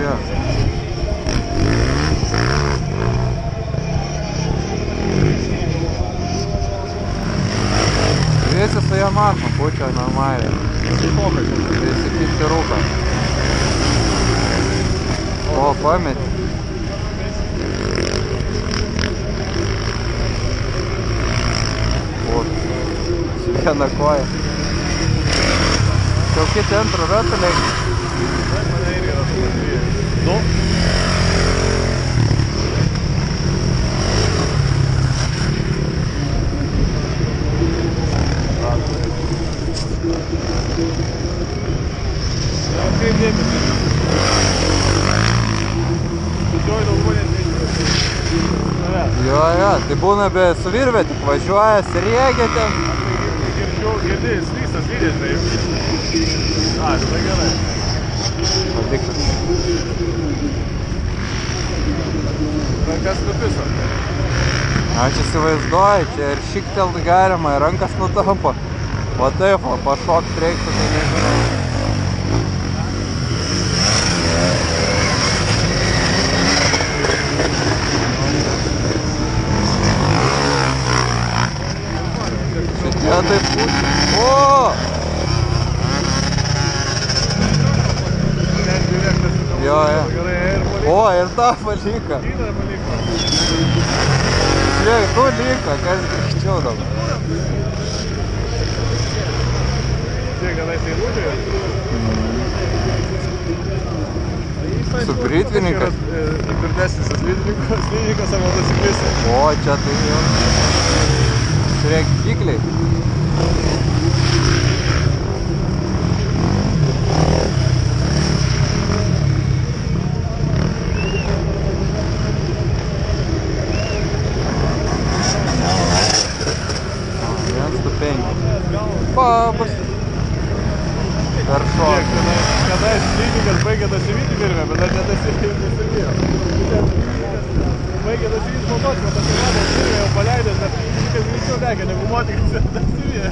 jo. Visi su Yamaha pučia normaliai. Visi kiti rūka. O, pametė. O, su viena koja. Jau kiti antrų ratų leikti. Mane irgi yra su 2. Kaip dėmesį. Didžioji daugumą Jo, tai būna be suvirvė, tik važiuoja, sriegia ten. Girdi, slystas lydės, tai tada gerai. Patiktas. Rankas nupiso. Aš įsivaizduoju, čia ir šiktelt galima, ir rankas nutampo. O taip, o pašokt reiktų, tai nežinau. Šitie taip pučia. O! Jo. O, ir tą paliko. Žiūrėk, tu liko, kas grįžčiau dabar. Žiūrėk, gal jisai rūdėjo? Su britvininkas? Įpirdesnis lydininkas savo motociklistą. O, čia tai jau. Žiūrėk, kikliai. Pabus. Per šoką. Kada lydininkas baigė dasivyti virvę, bet dar nedasivėjo. Baigė dasivyti motociklą, tas virvės virvę jau paleidęs, bet lydininkas greičiau degė, negu motikas dasivėjo.